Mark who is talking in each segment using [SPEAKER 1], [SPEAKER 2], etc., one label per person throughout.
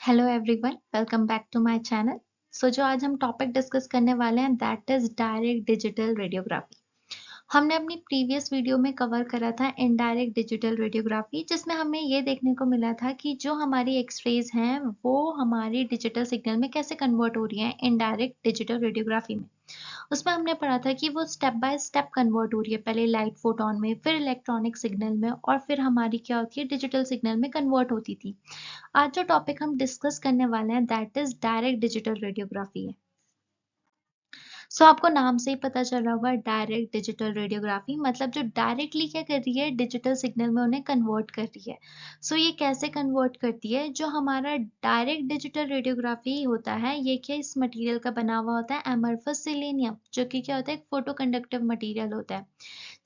[SPEAKER 1] Hello everyone, welcome back to my channel. जो आज हम टॉपिक डिस्कस करने वाले हैं that is direct digital radiography. हमने अपनी प्रीवियस वीडियो में कवर करा था इनडायरेक्ट डिजिटल रेडियोग्राफी, जिसमें हमें ये देखने को मिला था कि जो हमारी एक्सरेज हैं वो हमारी डिजिटल सिग्नल में कैसे कन्वर्ट हो रही हैं इनडायरेक्ट डिजिटल रेडियोग्राफी में। उसमें हमने पढ़ा था कि वो स्टेप बाय स्टेप कन्वर्ट हो रही है, पहले लाइट फोटोन में, फिर इलेक्ट्रॉनिक सिग्नल में, और फिर हमारी क्या होती है, डिजिटल सिग्नल में कन्वर्ट होती थी। आज जो टॉपिक हम डिस्कस करने वाले हैं that is direct digital radiography है। आपको नाम से ही पता चल रहा होगा, डायरेक्ट डिजिटल रेडियोग्राफी मतलब जो डायरेक्टली क्या कर रही है, डिजिटल सिग्नल में उन्हें कन्वर्ट कर रही है। ये कैसे कन्वर्ट करती है? जो हमारा डायरेक्ट डिजिटल रेडियोग्राफी होता है, ये क्या इस मटेरियल का बना हुआ होता है, एमरफस सेलेनियम, जो कि क्या होता है, एक फोटो कंडक्टिव मटेरियल होता है,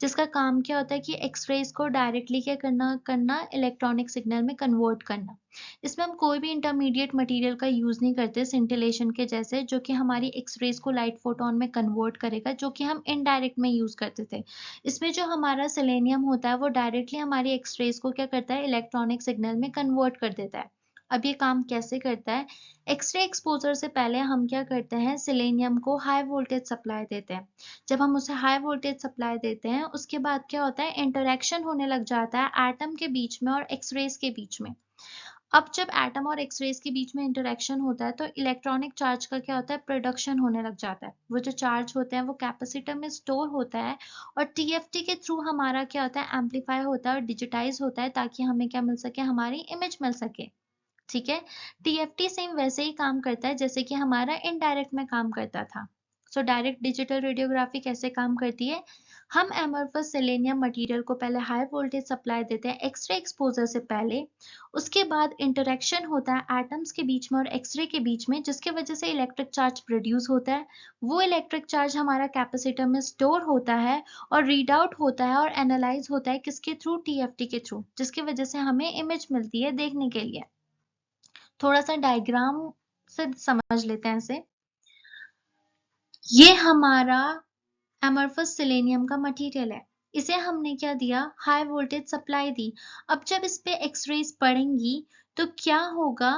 [SPEAKER 1] जिसका काम क्या होता है कि एक्सरेज को डायरेक्टली क्या करना करना इलेक्ट्रॉनिक सिग्नल में कन्वर्ट करना। इसमें हम कोई भी इंटरमीडिएट मटेरियल का यूज नहीं करते सिंटिलेशन के जैसे, जो कि हमारी एक्सरेज को लाइट फोटोन में कन्वर्ट करेगा, जो कि हम इनडायरेक्ट में यूज करते थे। इसमें जो हमारा सेलेनियम होता है वो डायरेक्टली हमारी एक्सरेज को क्या करता है, इलेक्ट्रॉनिक सिग्नल में कन्वर्ट कर देता है। अब ये काम कैसे करता है? एक्सरे एक्सपोजर से पहले हम क्या करते हैं, सेलेनियम को हाई वोल्टेज सप्लाई देते हैं। जब हम उसे हाई वोल्टेज सप्लाई देते हैं, उसके बाद क्या होता है, इंटरेक्शन होने लग जाता है एटम के बीच में और एक्सरेज के बीच में। अब जब एटम और एक्सरेज के बीच में इंटरेक्शन होता है तो इलेक्ट्रॉनिक चार्ज का क्या होता है, प्रोडक्शन होने लग जाता है। वो जो चार्ज होते हैं वो कैपेसिटर में स्टोर होता है, और टीएफटी के थ्रू हमारा क्या होता है, एम्पलीफाई होता है और डिजिटाइज होता है, ताकि हमें क्या मिल सके, हमारी इमेज मिल सके। ठीक है। टीएफटी सेम वैसे ही काम करता है जैसे कि हमारा इनडायरेक्ट में काम करता था। डायरेक्ट डिजिटल रेडियोग्राफी कैसे काम करती है? हम एमरफस सेलेनियम मटेरियल को पहले हाई वोल्टेज सप्लाई देते हैं एक्सरे एक्सपोजर से पहले। उसके बाद इंटरेक्शन होता है एटम्स के बीच में और एक्सरे के बीच में, जिसके वजह से इलेक्ट्रिक चार्ज प्रोड्यूस होता है। वो इलेक्ट्रिक चार्ज हमारा कैपेसिटर में स्टोर होता है और रीड आउट होता है और एनालाइज होता है किसके थ्रू, टीएफटी के थ्रू, जिसकी वजह से हमें इमेज मिलती है देखने के लिए। थोड़ा सा डायग्राम से समझ लेते हैं इसे। ये हमारा एमरफस सेलेनियम का मटेरियल है। इसे हमने क्या दिया, हाई वोल्टेज सप्लाई दी। अब जब इस पे एक्सरेज पड़ेंगी तो क्या होगा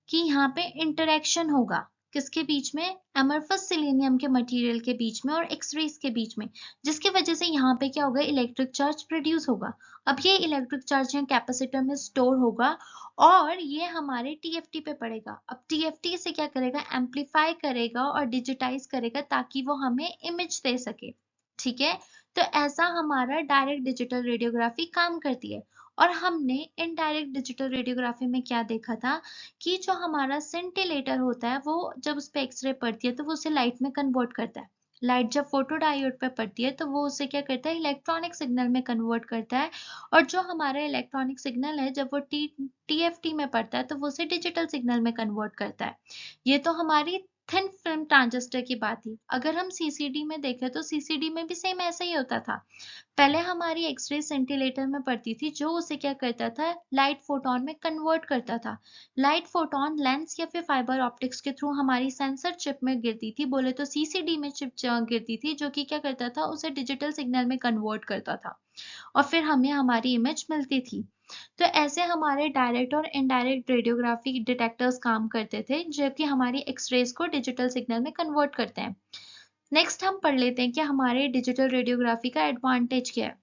[SPEAKER 1] कि यहाँ पे इंटरेक्शन होगा, किसके बीच में, एमरफस सेलेनियम के मटेरियल के बीच में और एक्सरेज के बीच में, जिसकी वजह से यहाँ पे क्या होगा, इलेक्ट्रिक चार्ज प्रोड्यूस होगा। अब ये इलेक्ट्रिक चार्ज यहाँ कैपेसिटर में स्टोर होगा और ये हमारे टीएफटी पे पड़ेगा। अब टीएफटी इसे क्या करेगा, एम्पलीफाई करेगा और डिजिटाइज करेगा, ताकि वो हमें इमेज दे सके। ठीक है। तो ऐसा हमारा डायरेक्ट डिजिटल रेडियोग्राफी काम करती है। और हमने इनडायरेक्ट डिजिटल रेडियोग्राफी में क्या देखा था कि जो हमारा सेंटिलेटर होता है वो जब उस पर एक्सरे पड़ती है तो वो उसे लाइट में कन्वर्ट करता है। लाइट जब फोटो डायोड पे पड़ती है तो वो उसे क्या करता है, इलेक्ट्रॉनिक सिग्नल में कन्वर्ट करता है। और जो हमारा इलेक्ट्रॉनिक सिग्नल है जब वो टीएफटी में पड़ता है तो वो उसे डिजिटल सिग्नल में कन्वर्ट करता है। ये तो हमारी थिन फिल्म ट्रांजिस्टर की बात थी। अगर हम सीसीडी में देखें तो सीसीडी में भी सेम ऐसा ही होता था। पहले हमारी एक्सरे सेंटिलेटर में पड़ती थी, जो उसे क्या करता था, लाइट फोटोन में कन्वर्ट करता था। लाइट फोटोन लेंस या फिर फाइबर ऑप्टिक्स के थ्रू हमारी सेंसर चिप में गिरती थी, बोले तो सीसीडी में चिप गिरती थी, जो कि क्या करता था, उसे डिजिटल सिग्नल में कन्वर्ट करता था और फिर हमें हमारी इमेज मिलती थी। तो ऐसे हमारे डायरेक्ट और इनडायरेक्ट रेडियोग्राफी डिटेक्टर्स काम करते थे, जो कि हमारी एक्सरेज को डिजिटल सिग्नल में कन्वर्ट करते हैं। नेक्स्ट हम पढ़ लेते हैं कि हमारे डिजिटल रेडियोग्राफी का एडवांटेज क्या है।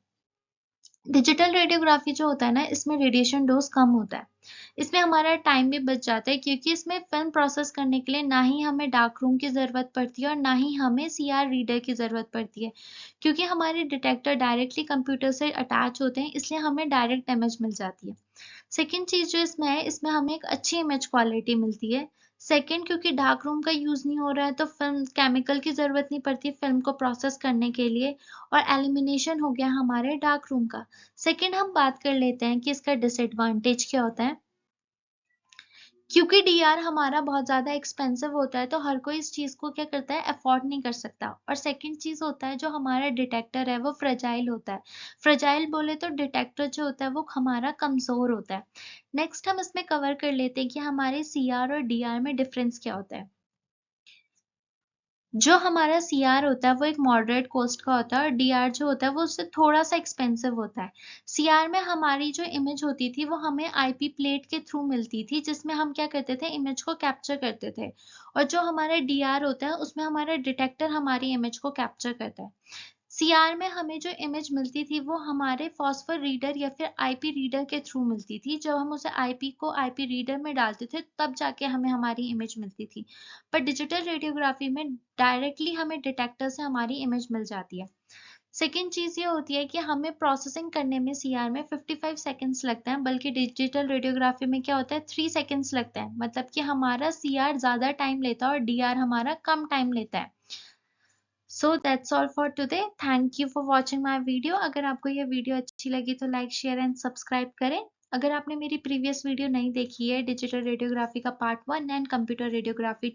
[SPEAKER 1] डिजिटल रेडियोग्राफी जो होता है ना, इसमें रेडिएशन डोज कम होता है। इसमें हमारा टाइम भी बच जाता है, क्योंकि इसमें फिल्म प्रोसेस करने के लिए ना ही हमें डार्क रूम की ज़रूरत पड़ती है और ना ही हमें सीआर रीडर की ज़रूरत पड़ती है। क्योंकि हमारे डिटेक्टर डायरेक्टली कंप्यूटर से अटैच होते हैं, इसलिए हमें डायरेक्ट इमेज मिल जाती है। सेकंड चीज़ जो इसमें है, इसमें हमें एक अच्छी इमेज क्वालिटी मिलती है। सेकंड, क्योंकि डार्क रूम का यूज़ नहीं हो रहा है तो फिल्म केमिकल की ज़रूरत नहीं पड़ती फिल्म को प्रोसेस करने के लिए, और एलिमिनेशन हो गया हमारे डार्क रूम का। सेकंड हम बात कर लेते हैं कि इसका डिसएडवांटेज क्या होता है। क्योंकि डीआर हमारा बहुत ज़्यादा एक्सपेंसिव होता है तो हर कोई इस चीज़ को क्या करता है, अफोर्ड नहीं कर सकता। और सेकंड चीज़ होता है, जो हमारा डिटेक्टर है वो फ्रेजाइल होता है। फ्रेजाइल बोले तो डिटेक्टर जो होता है वो हमारा कमज़ोर होता है। नेक्स्ट हम इसमें कवर कर लेते हैं कि हमारे सीआर और डीआर में डिफरेंस क्या होता है। जो हमारा सीआर होता है वो एक मॉडरेट कॉस्ट का होता है और डीआर जो होता है वो उससे थोड़ा सा एक्सपेंसिव होता है। सीआर में हमारी जो इमेज होती थी वो हमें आईपी प्लेट के थ्रू मिलती थी, जिसमें हम क्या करते थे, इमेज को कैप्चर करते थे। और जो हमारा डीआर होता है उसमें हमारा डिटेक्टर हमारी इमेज को कैप्चर करता है। सीआर में हमें जो इमेज मिलती थी वो हमारे फॉस्फर रीडर या फिर आईपी रीडर के थ्रू मिलती थी। जब हम उसे आईपी को आईपी रीडर में डालते थे तब जाके हमें हमारी इमेज मिलती थी। पर डिजिटल रेडियोग्राफी में डायरेक्टली हमें डिटेक्टर से हमारी इमेज मिल जाती है। सेकेंड चीज ये होती है कि हमें प्रोसेसिंग करने में सीआर में 55 सेकेंड्स लगता है, बल्कि डिजिटल रेडियोग्राफी में क्या होता है 3 सेकेंड्स लगता है। मतलब कि हमारा सीआर ज्यादा टाइम लेता है और डीआर हमारा कम टाइम लेता है। So that's all for today. Thank you for watching my video. अगर आपको ये वीडियो अच्छी लगी तो लाइक शेयर एंड सब्सक्राइब करें। अगर आपने मेरी प्रीवियस वीडियो नहीं देखी है डिजिटल रेडियोग्राफी का पार्ट 1 एंड कंप्यूटर रेडियोग्राफी,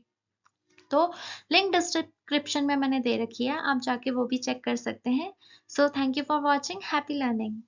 [SPEAKER 1] तो लिंक डिस्क्रिप्शन में मैंने दे रखी है, आप जाके वो भी चेक कर सकते हैं। So thank you for watching, happy learning.